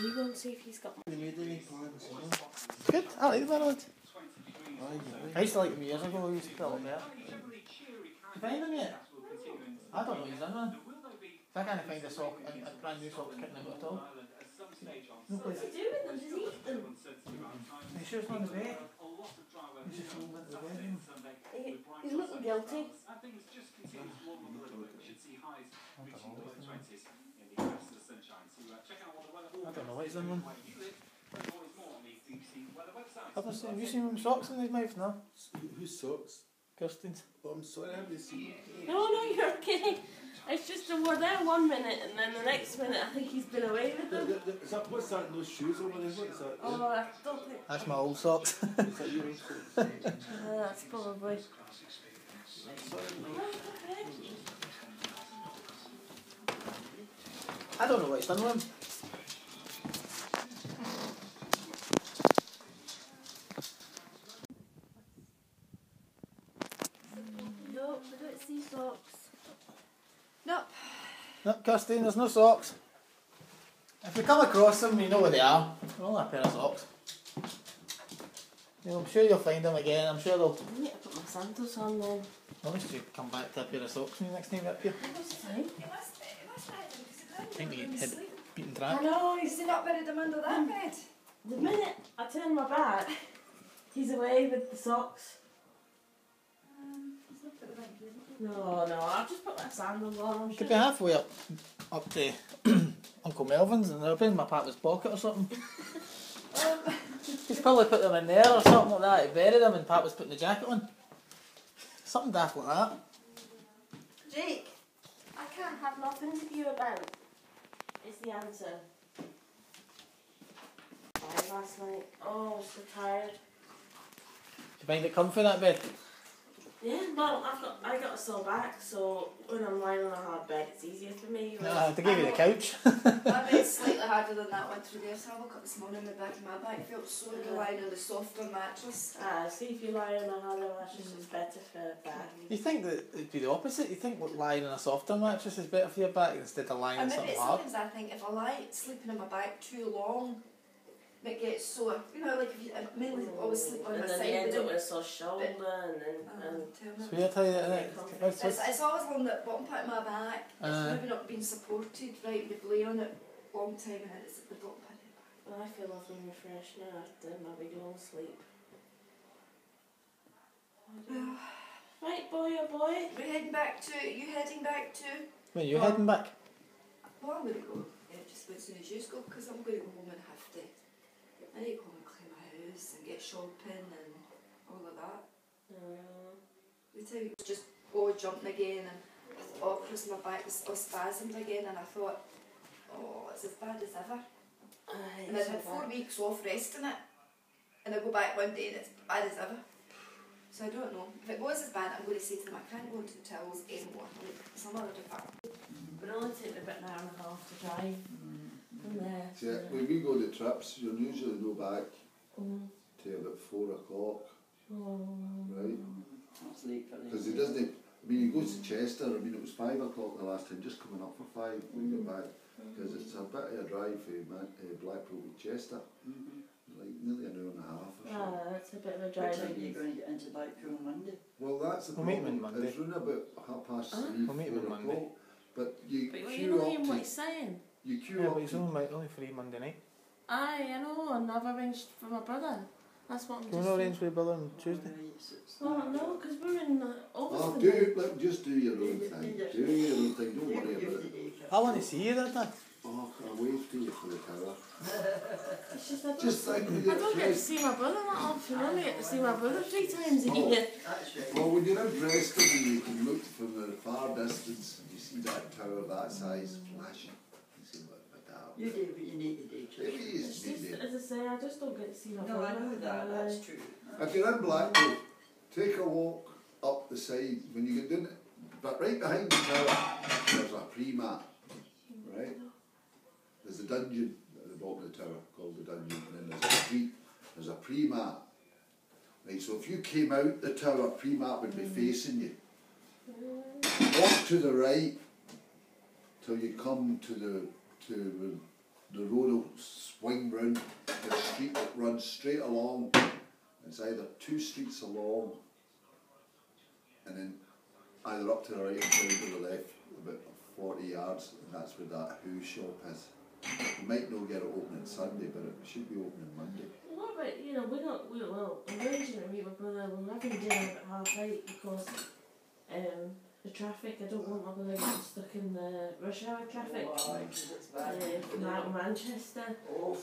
you go and see if he's got one. Good, I like the Bernard. I used to like them years ago, I used to put it up there. You find them yet? I don't know what he's done, man. I can't find a sock, a brand new sock kicking him at all. No place. What's he doing with them? Does he eat them? Are you sure it's not his mate? He's just rolling into the bedroom. He's looking guilty. I don't know what he's done, man. Have you seen him with socks in his mouth now? Whose socks? Kirsteen's. Oh, I'm sorry, I haven't seen it. No, you're okay. It's just that we're there 1 minute and then the next minute I think he's been away with them. What's that in those shoes over there? What's that? Oh, I don't think... That's my old socks. Is that your old socks? That's probably... I don't know what he's done with him. Nope, I don't see socks. Nope. No, Kirsteen, there's no socks. If we come across them, you know where they are. They're only a pair of socks. You know, I'm sure you'll find them again. I'm sure they'll... I need to put my sandals on then. At least you come back to a pair of socks when you next time you're up here. What's the time? I think you get beaten I track. know, he's not buried them under that bed. The minute I turn my back, he's away with the socks. He's not put them in. No, I'll just put my sandals on. I'm Could be halfway up to Uncle Melvin's and they're in my papa's pocket or something. He's probably put them in there or something like that. He buried them and Papa's putting the jacket on. Something daft like that. Jake, I can't have nothing to you about. Is the answer. Tired last night. Oh, I was so tired. Do you find it comfy, that bed? Yeah, well, I got a sore back, so when I'm lying on a hard bed, it's easier for me. Nah, to give you the couch. My bed's slightly harder than that one through there, so I woke up this morning, the back of my back felt so good lying on the softer mattress. See if you lie on a harder mattress, it's better for back. You think that it'd be the opposite? You think lying on a softer mattress is better for your back instead of lying on And maybe something hard? sometimes I think if I lie sleeping on my back too long, it gets sore. You know, like if you, I mainly always sleep on and my then side. you end but up then- with a sore shoulder and So you tell you that It's always along the bottom part of my back. It's maybe not been supported right. We've lay on it a long time and it's at the bottom part of the back. well, I feel lovely and refreshed now after my big long sleep. Right, boy, oh boy. We're heading back to, you heading back to? When you heading back? Well, I'm going to go just as soon as you go because I'm going to go home and have to. I need to go home and clean my house and get shopping and all of that. The time it was just jumping again and I thought, because my back was all spasmed again and I thought, oh, it's as bad as ever. And I'd had 4 weeks off resting it and I go back one day and it's bad as ever. So I don't know. If it goes as bad, I'm going to say to them, I can't go into the towels anymore. Some other department. But it only takes me about an hour and a half to drive from there. Yeah, when we go to trips, you'll usually go back to about 4 o'clock, right? That's late for them. Because he doesn't, I mean, he goes to Chester, I mean, it was 5 o'clock the last time, just coming up for 5 when we got back. Because it's a bit of a drive from Blackpool to Chester, like nearly an hour and a half or so. That's a bit of a What drive. time are you going to get into Blackpool on Monday? Well, that's the We'll meet him problem. on Monday. It's round about 3:30, We'll meet him on 4 Monday. o'clock. But you But you queue know up what to, he's saying? you queue Yeah, up but he's to, only free Monday night. Aye, I know, and I've arranged for my brother. That's what I'm Do you just want to arrange with your brother on Tuesday? Well, no, because we're in oh, Overton. look, just do your own thing, do your own thing, don't worry about it. I want to see you there, Dad. Oh, I'll wave to you for the tower. It's just I Just think of I your don't get to kids. see my brother that often. I only get to see my brother 3 times a Oh. year. That's right. Well, when you're in Preston and you can look from the far distance and you see that tower that size flashing, you say, what the hell? You do what you need to do, Maybe Tracy. it's It's just, needed. as I say, I just don't get to see my No, brother. I know that, that's true. If you're in Blackpool, take a walk up the side. When you get down it, but right behind the tower, there's a pre-mat, right? There's a dungeon at the bottom of the tower called the dungeon, and then there's a pre-mat. Right, so if you came out the tower, pre-mat would be facing you. Walk to the right till you come to the road will swing round the street that runs straight along. It's either 2 streets along and then either up to the right or to the left about 40 yards, and that's where that Who shop is. We might not get it open on Sunday, but it should be open on Monday. What about, you know, I'm arranging to meet my brother, we're having dinner at 8:30 because the traffic, I don't want my brother getting stuck in the rush hour traffic from out of Manchester. Oh.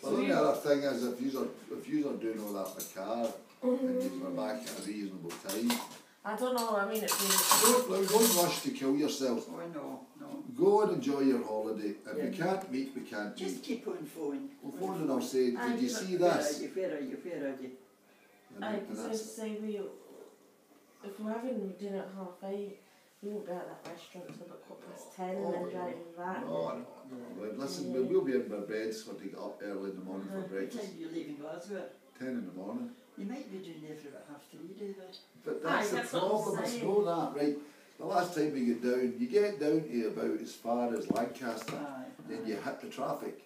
Well, the other thing is, if you are doing all that with the car, and you are back at a reasonable time, I don't know, I mean, don't rush to kill yourself. Oh, no. Go and enjoy your holiday. If we can't meet, we can't Just meet. keep on phone. We'll phone and I'll say, did you see this? Where are you? because I was to say, if we're having dinner at 8:30, we won't be at that restaurant until about 10:15 and then driving back. No. Well, listen, we'll be in our beds for to get up early in the morning for What breakfast. time do you leave in Glasgow? 10 in the morning. You might be doing there for about 3:30, David. But that's the that's what I'm problem, it's saying. know that, right? The last time we get down to about as far as Lancaster, then you hit the traffic.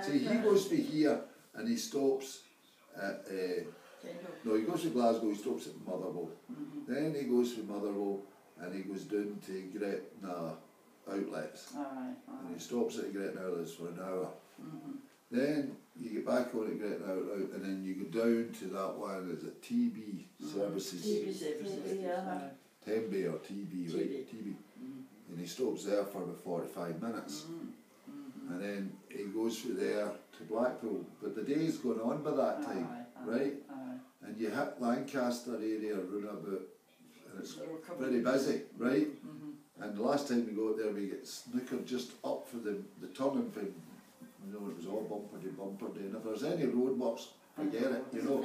See, he goes to here and he stops at, no, he goes to Glasgow, he stops at Motherwell. Then he goes to Motherwell and he goes down to Gretna Outlets. And he stops at Gretna Outlets for an hour. Then you get back on at Gretna Outlet and then you go down to that one, is it TB Services? TV services. Yeah. Tembe or TB, right? TB. And he stops there for about 45 minutes. And then he goes through there to Blackpool. But the day's going on by that time, right? And you hit Lancaster area round about, and it's pretty busy, right? And the last time we got there, we get snookered just up for the turning thing. You know, it was all bumper to bumper day. And if there's any roadworks, forget it, you know.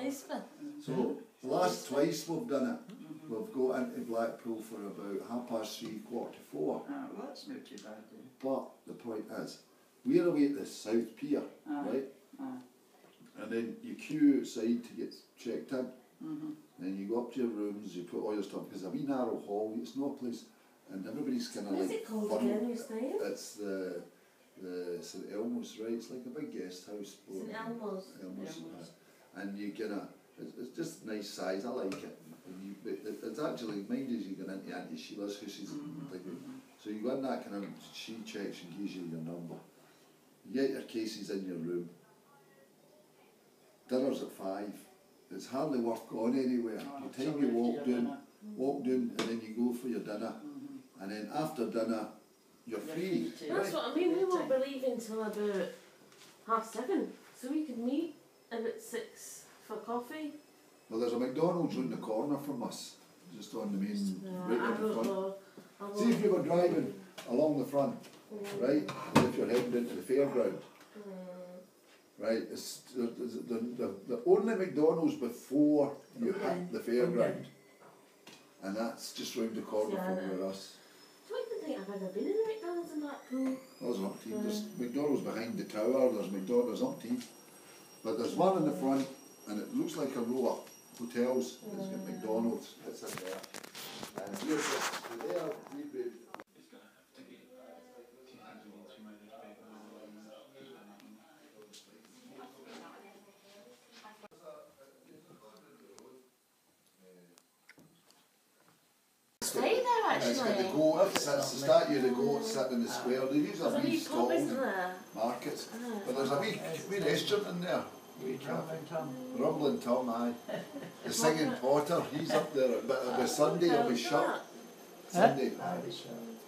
So the last twice we've done it, we've got into Blackpool for about 3:30, 4:45. Well, that's not too bad then. But the point is, we're away at the South Pier, right? And then you queue outside to get checked in. Then you go up to your rooms, you put all your stuff, because a wee narrow hall, it's no place, and everybody's kind of like... What's it called again, you're saying? It's the St Elmo's, right? It's like a big guest house. St Elmo's. And you kind of, it's just nice size, I like it. And it's actually, mind as you go into Auntie Sheila's house, so you go in that kind of, she checks and gives you your number. You get your cases in your room. Dinner's at 5. It's hardly worth going anywhere. The time you walk down and then you go for your dinner. And then after dinner, you're free. That's what I mean, we won't be leaving till about 7:30, so we could meet about 6 for coffee. Well, there's a McDonald's round the corner from us, just on the main, right I on the don't front. know. See if you were driving along the front, right, and if you're heading into the fairground, right, it's the only McDonald's before you hit the fairground, and that's just round the corner from where us. I don't even think I've ever been in a McDonald's in Blackpool. There's umpteen. There's McDonald's behind the tower, there's McDonald's umpteen. But there's one in the front, and it looks like a row of hotels. It's got McDonald's, it's in there. And here's the there, we've been. Stay there actually. It's got the goat, it's the statue of the goat sitting in the square. They use a There's a wee wee pub, isn't stall there? markets. But there's a wee restaurant in there. Rumbling Tom, aye. The singing Potter, he's up there. But it'll be Sunday, it'll be shut. Sunday.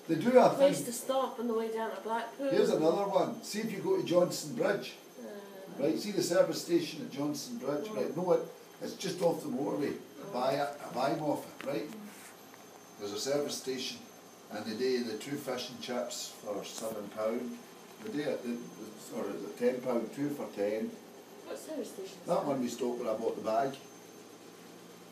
They do a Place thing. to stop on the way down to Blackpool. Here's another one. See if you go to Johnson Bridge. Right, see the service station at Johnson Bridge? Right, no, it's just off the motorway. Buy off it, right? There's a service station, and they do the 2 fish and chips for £7. They do it, or is it £10? 2 for 10. What service station is That one we stopped when I bought the bag.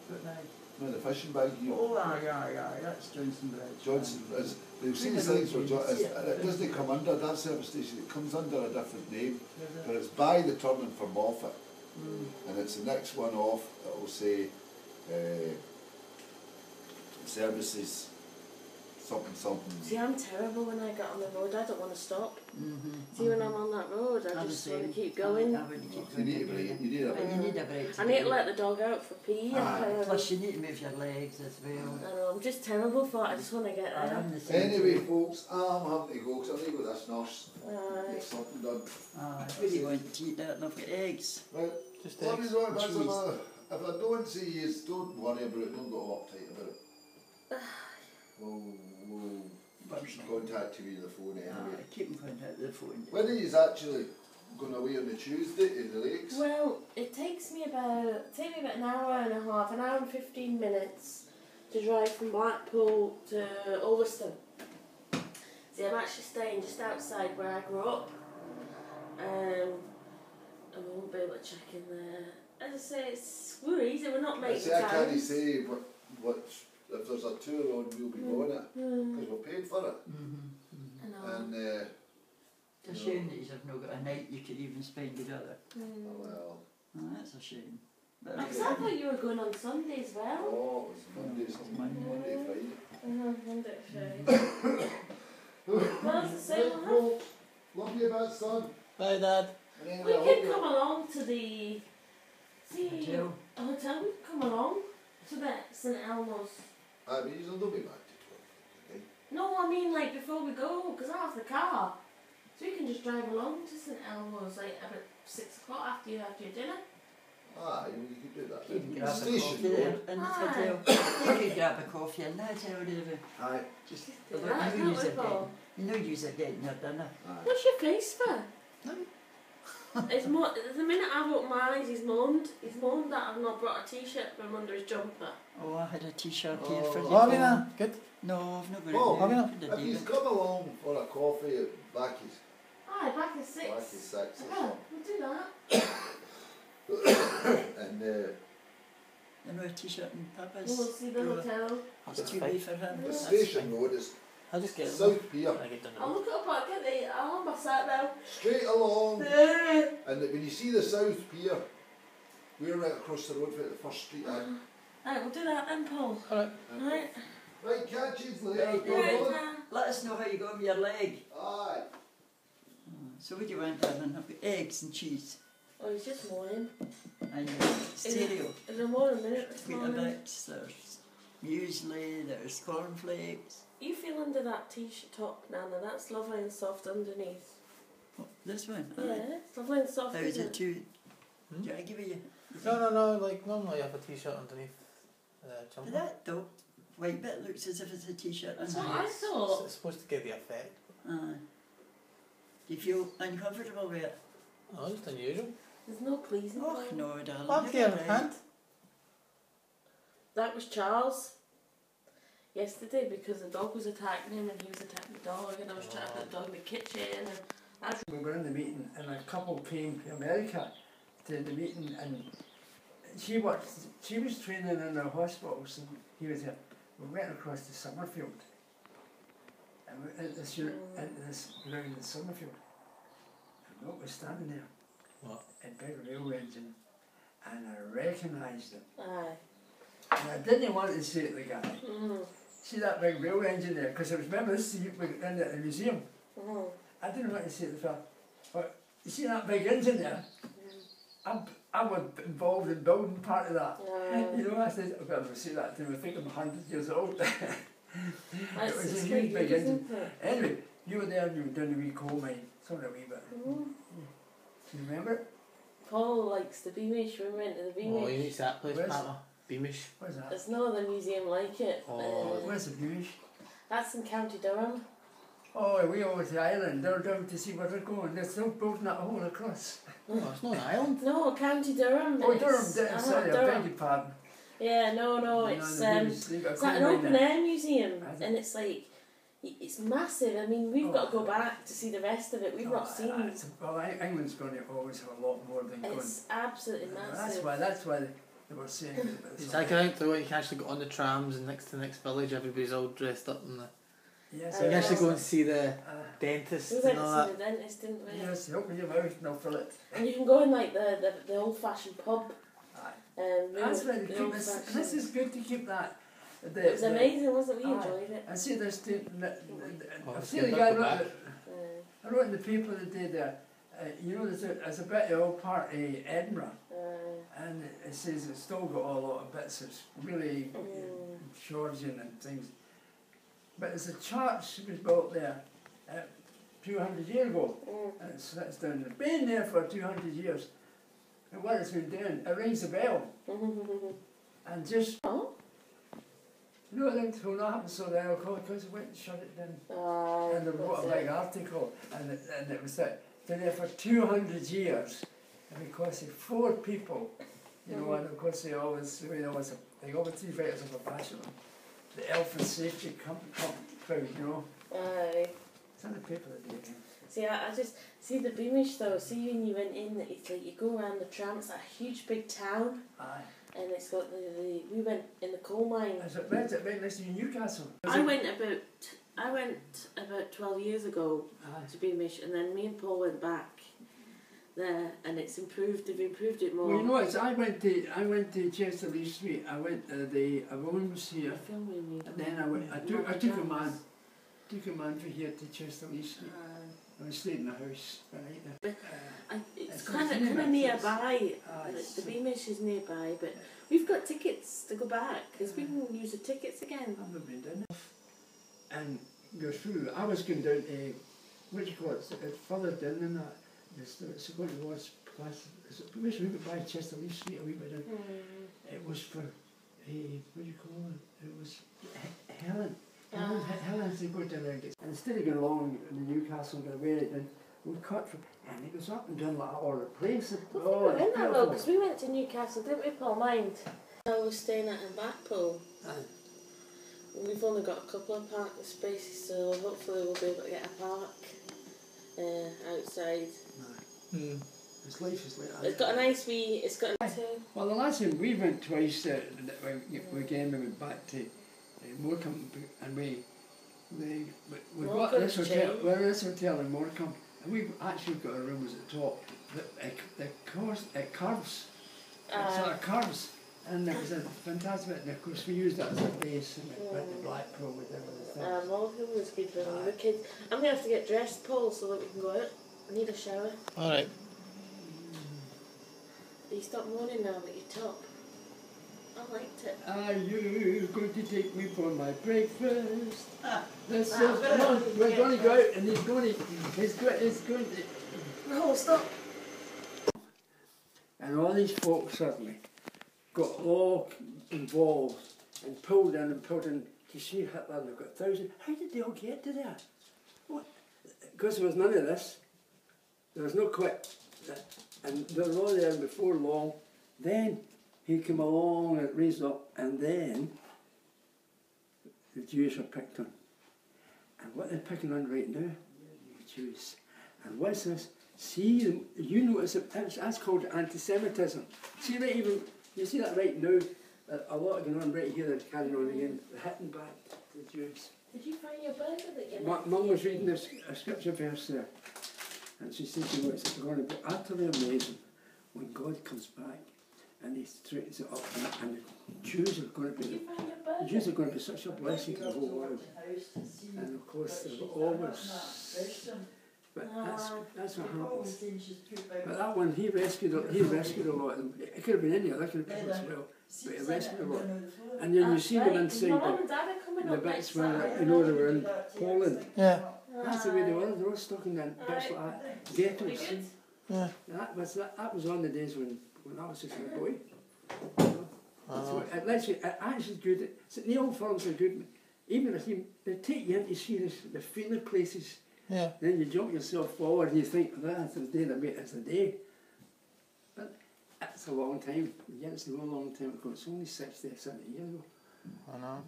Good night. No, the fishing bag. Oh, aye, that's Johnson Bridge. Johnson is. You'll see the signs for it doesn't come under that service station. It comes under a different name, but it's by the turning for Moffat, and it's the next one off. It will say services something. See, I'm terrible when I get on the road. I don't want to stop. Mm-hmm. See, when I'm on that road, I I'm just the want to same. keep going. I would keep You need a break. You need a break. You need a break. I need to let the dog out for pee. Plus you need to move your legs as I well. know, I'm just terrible for it. I just want to get I there. am the same. Anyway, folks, I'm having to go because I need to go to this nurse. Aye. Get something done. I really want to eat that and I've got eggs. Right. Just What eggs is on and about cheese. if I don't see you, don't worry about it. Don't get all uptight about it. We'll contact you via the phone anyway. Keep in contact with the phone. When are you actually going away on the Tuesday in the lakes? Well, it takes me about an hour and a half, an hour and 15 minutes to drive from Blackpool to Ulverston. See, I'm actually staying just outside where I grew up. I won't be able to check in there. As I say, we're easy, we're not making I can't time. say what if there's a tour on, we'll be on it because we're paid for it. I know. And It's a shame that you have not got a night you could even spend together. well, Oh, that's a shame. But Because I thought you were going on Sunday as well. oh, it was Monday, Friday. Monday, Friday. Well, it's the same. Well, love you about son. Bye, Dad. And anyway, We I hope can you- come along to the Hotel. hotel. We can come along to the St Elmo's. I mean, you'll be back to 12. No, I mean like before we go, because I have the car, so we can just drive along to St Elmo's like about 6 o'clock after you have your dinner. Ah, you could do that. You can grab a Station coffee road. there in the hotel. You can grab a coffee in the hotel, David. Aye. Just Do you that, know not you're with Paul. getting your dinner. Aye. What's your face for? It's more. The minute I've opened my eyes, he's moaned. He's moaned that I've not brought a t-shirt from under his jumper. Oh, I had a t-shirt here for you. Oh, have you now? Good. No, I've not got Oh, it. have you there. not? Could If have he's David. come along for a coffee at Backy's, Aye, back at 6. Backy's 6 or Yeah, we'll do that. something. And You know, a t-shirt and We'll papas. see the hotel. That's too big for him. the That's station fine. road is I'll just get it. South Pier. I get done. I'll look up. I'll get the. I'll have my sat now. Straight along. Aye, And when you see the South Pier, we're right across the road from the first street. we'll do that then, Paul. Alright. Right. Right, catch you later. Right, Go Right, on. Let us know how you go with your leg. Aye. So what do you want, Evan? I've got eggs and cheese. Oh, he's just moaning. And stereo. Is there more in a minute this morning? Weetabix, there's muesli, there's cornflakes. You feel under that t-shirt top, Nana? That's lovely and soft underneath. Oh, this one? Yeah, it's lovely and soft. How is isn't it too? Do I give you? No, like normally I have a t-shirt underneath the jumper. That though, white bit looks as if it's a t-shirt. That's underneath. what I thought. It's supposed to give the effect. Do you feel uncomfortable with it? Oh, just unusual. There's no pleasing. Oh Paul. no, darling. I'll you're give all a right. hand. That was Charles. Yesterday, because the dog was attacking him and he was attacking the dog, and I was trying to put the dog in the kitchen, and that's We were in the meeting and a couple came to America to the meeting and she was training in the hospitals and he was here. We went across to Summerfield and we into this round in Summerfield. And what was standing there? What? A big railway engine, and I recognised it. aye. And I didn't want to say it to the guy. Mm. See that big railway engine there? Because I remember this in the museum. Mm. I didn't want to say it to the fella, but you see that big engine there? I was involved in building part of that. You know, I said, I've got to say that to him, I think I'm 100 years old. That's It was a it's huge quite big good, engine. isn't it? Anyway, you were there and you were doing a wee coal mine, something a wee bit. Mm. Do you remember it? Paul likes the Beamish. We went to the Beamish. Oh, you need that place, Where's- Papa. Beamish. What's that? There's no other museum like it. Oh. Where's the Beamish? That's in County Durham. Oh, we over to the island, they're down to see where they're going. They're still building that whole across. Oh, it's not an island. No, County Durham. Oh, it's- Durham, sorry, I beg Durham. your pardon. Yeah, no, it's it's like an open air museum, Is it? and it's like it's massive. I mean, we've got to go back to see the rest of it. We've not seen. Well, England's going to always have a lot more than going. It's absolutely massive. That's why they were saying it. It's like around through it, you can actually go on the trams and next to the next village, everybody's all dressed up in the... Yes, So you can actually go and see the uh, dentist We and went all to that. see the dentist, didn't we? yes, open your mouth and I'll fill it. And you can go in like the old fashioned pub. Aye. You That's know, why they the keep this. old-fashioned- This is good to keep that. It was amazing, wasn't it? We enjoyed it. I see this. I've seen good, the guy look wrote back. it. I wrote in the paper the day there. You know, there's a bit of old part of Edinburgh, and it says it's still got a lot of bits. It's really Georgian and things. But there's a church that was built there 200 years ago, and it sits down there. Been there for 200 years. And what it's been doing, it rings a bell. And just, you know, then when that happened, so the alcohol, because it went and shut it down. And they wrote a big article, and it was that they're there for 200 years. And because of 4 people, you know, and of course they always three fighters of a passion. The health and safety crowd, you know. It's in the paper that day. See, I just see the Beamish though. See when you went in, it's like you go around the tram. It's a huge big town. And it's got we went in the coal mine. Is it right next to Newcastle? I went about 12 years ago to Beamish, and then me and Paul went back there, and it's improved. They've improved it more. Well, you know what? I went to Chester Lee Street. I went to the Avons here, and then I took a man from here to Chester Lee Street. I stayed in the house right there. It's kind of nearby. The Beamish is nearby, but we've got tickets to go back because we can use the tickets again. I've never been down there. And go through. I was going down to what do you call it? It's further down than that. It's what it was. We went by Chester Lee Street a wee bit down. It was for what do you call it? It was Helen. Helen's to go down there and get. And instead of going along in the Newcastle and going away, then we cut from, and it goes up and down like all the place. We were in that though, because we went to Newcastle, didn't we, Paul? Mind? I was staying at in Blackpool. We've only got a couple of parking spaces, so hopefully we'll be able to get a park outside. It's life is like that. It's got a nice wee. It's got a Well, the last time we went twice, we went back to Morecambe, and we got this hotel. We're in this hotel in Morecambe, and we actually got our rooms at the top. It curves. It sort of curves, and it was a fantastic. And of course, we used that as a base, and it went to Blackpool with everything. Morecambe was good when we were kids. I'm gonna have to get dressed, Paul, so that we can go out. I need a shower. All right. You stop moaning now about your top. I liked it. Are you going to take me for my breakfast? This is, come on, we're going to go out, and he's going to. No, stop. And all these folks suddenly got all involved and pulled in to see Hitler, and they've got thousands. How did they all get to there? What? Because there was none of this. There was no quit. And they were all there before long. Then he came along and raised up, and then the Jews were picked on. And what they're picking on right now? The Jews. And what's this? See, you notice that's called anti-Semitism. See, right, even you see that right now. A lot going on right here. They're carrying on again. They're hitting back the Jews. Did you find your burger that you Mum was reading a scripture verse there, and she said, you know, it's going to be utterly amazing when God comes back and he straightens it up, and the Jews are going to be such a blessing to the whole world. And of course, they've always. But that's what happens. But that one, he rescued a lot of them. It could have been any other people as well, but he rescued a lot. And then you see them inside the bits where, you know, they were in Poland. Yeah. That's the way they were. They were stuck in that bits like that. Ghettos. Yeah. That was on the days when I was just a boy. So it actually is good. The old films are good. Even if they take you in to see the feeling places. Yeah. Then you jump yourself forward and you think, that's the day that it's the day. But that's a long time. Yeah, it's a long time ago. It's only 60 or 70 years ago. I know.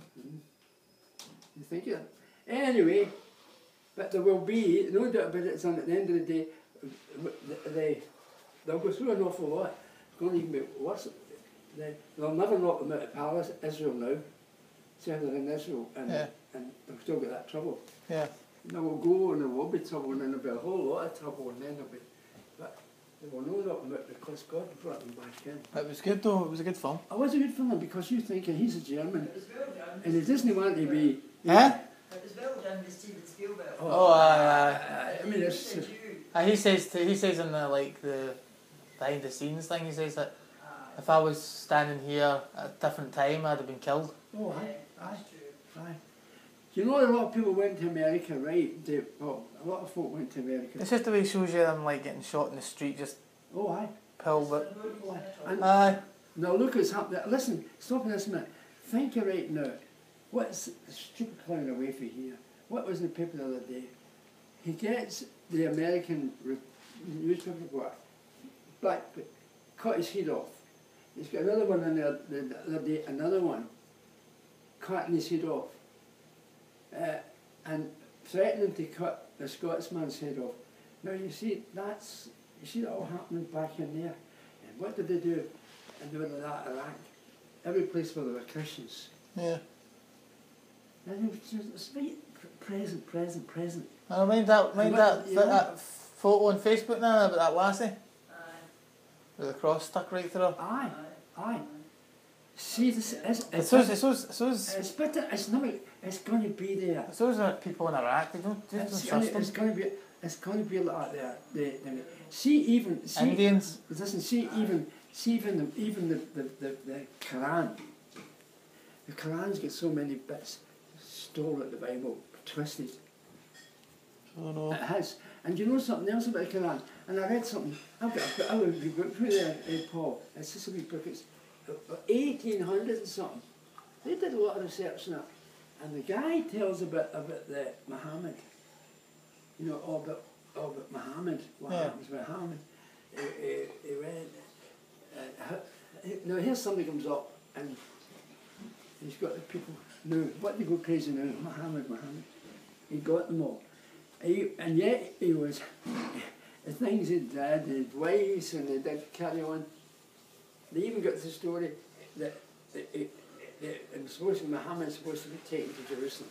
You think of it. Anyway, but there will be, no doubt about it, at the end of the day, they'll go through an awful lot. It's going to even be worse. They'll never knock them out of Palace, Israel now. Certainly in Israel, and they've still got that trouble. Yeah. They will go and there will be trouble, and then there'll be a whole lot of trouble, and then there'll be. But They were no knocking about because God brought them back in. It was good though, it was a good film. It was a good film because you're thinking he's a German It was well done. and he doesn't want to be... Huh? It was well done with Steven Spielberg. Oh, I mean, it's... he says in the like the behind the scenes thing, he says that if I was standing here at a different time, I'd have been killed. Oh, Yeah, aye, aye, that's true. aye. You know, a lot of people went to America, right? Well, a lot of folk went to America. It's just the way he shows you them like getting shot in the street, just Oh, aye. pulled it. Oh, aye. And Aye. now look what's happening. Listen, stop this a minute. Think of right now. What's the stupid clown away from here? What was in the paper the other day? He gets the American newspaper report, cut his head off. He's got another one in there the other day, another one, cutting his head off. And threatening to cut the Scotsman's head off. Now you see, you see that all happening back in there. And what did they do in the middle of that Iraq? Every place where there were Christians. Yeah. And it was right present. I mind that you know- that photo on Facebook now about that lassie Aye. with the cross stuck right through her. Aye, aye. See, this is It's better. It's going to be there. those people in Iraq. They don't trust them. It's going to be like that. See Indians. Listen, see even the Quran. The Quran's got so many bits stolen at the Bible, twisted. Oh no. It has. And you know something else about the Quran? And I read something. I've got a wee book for there, Paul. It's just a wee book. It's 1800 and something. They did a lot of research on it. And the guy tells about the Muhammad. You know, all about Muhammad. What happens with Muhammad. He read. Now here's somebody comes up and he's got the people. Now, what they go crazy now? Muhammad. He got them all. And yet he was, the things he did, his wives, and they did carry on. They even got the story that Muhammad was supposed to be taken to Jerusalem.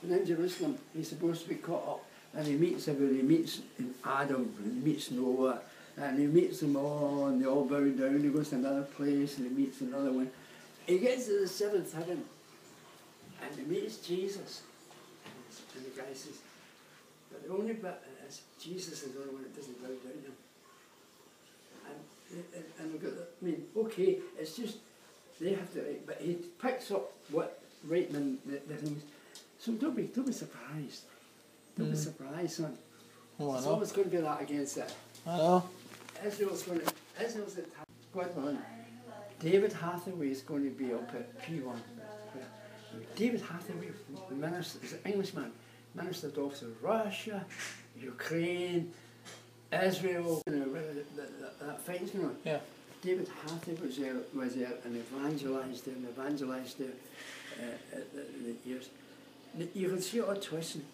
And in Jerusalem, he's supposed to be caught up, and he meets everybody. He meets Adam, and he meets Noah, and he meets them all, and they all bow down. He goes to another place, and he meets another one. He gets to the seventh heaven, and he meets Jesus. And the guy says, but the only bit is Jesus is the only one that doesn't bow down to him. And we've got, okay, it's just, they have to write, but he picks up what writing in the things. So don't be surprised. Don't be surprised, son. Oh, It's I know. always going to be that against it. I know. Israel's going on. David Hathaway is going to be up at P1. David Hathaway, minister, is an Englishman, ministered off to Russia, Ukraine, Israel, you know, that fight's going on. Yeah. David Hathaway was there and evangelised there the years. You can see it all twisting.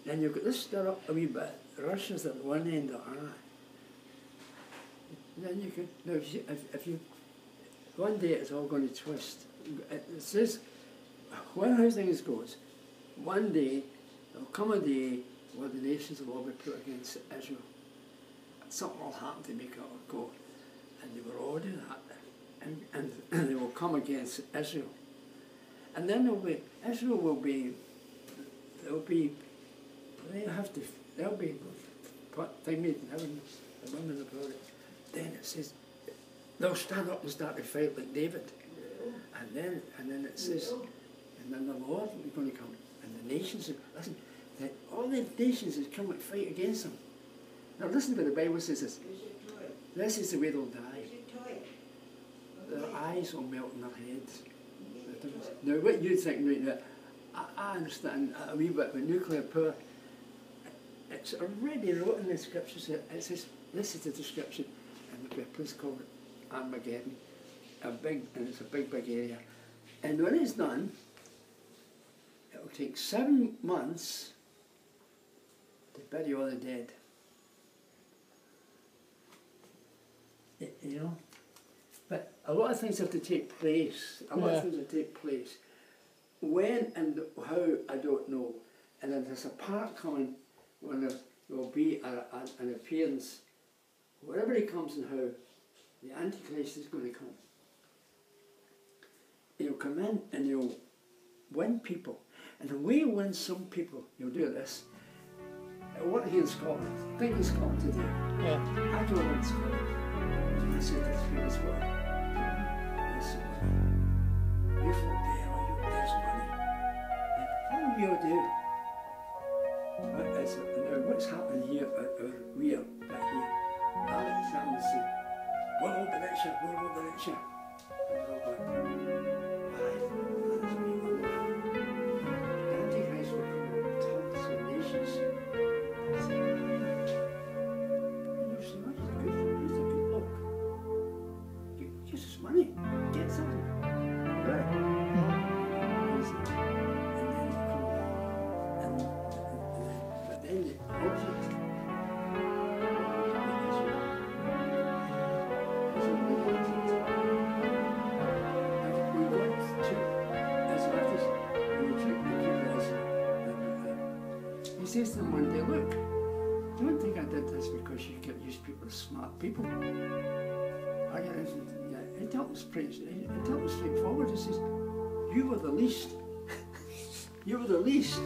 Then you've got this stir up a wee bit. Russia's at one end of that. Then you could, no, if you, one day it's all going to twist. It says, how things goes, one day, there'll come a day where the nations will all be put against Israel. Something will happen to make it all go. And they will all do that. And they will come against Israel. And then Israel will be, they'll be made in heaven, the women about it. Then it says, they'll stand up and start to fight like David. And then it says, and then the Lord is going to come. And the nations, listen, all the nations will come and fight against them. Now listen to what the Bible says this. This is the way they'll die. Their eyes will melt in their heads. Now what you think right now, I understand a wee bit with nuclear power. It's already wrote in the scriptures. It says, this is the description, and there'll be a place called Armageddon. And it's a big area. And when it's done, it'll take 7 months to bury all the dead. You know? But a lot of things have to take place. When and how, I don't know. And then there's a part coming when there will be an appearance wherever he comes and how, the Antichrist is going to come. He'll come in and he'll win people. And the way he wins some people, he'll do this. What here in Scotland? Think in Scotland today. Yeah. I don't know in Scotland. I said this previous word. There's some money. You folk there, or you, there's money. What will you do? What's happening here at our rear, back here? Alex Salmon said, we'll all be richer, we'll all be richer. And we're all going, why? That's me, we're not. The Antichrist will come up and talk to some nations. I said, and you'll say, well, he's a good bloke. Give us money, get something. Right? And then he'll come and but then the object he says to them one day, look, don't think I did this because you get used people as smart people. I get into, he tells them straight, he tells them straightforward, he says, you were the least. You were the least.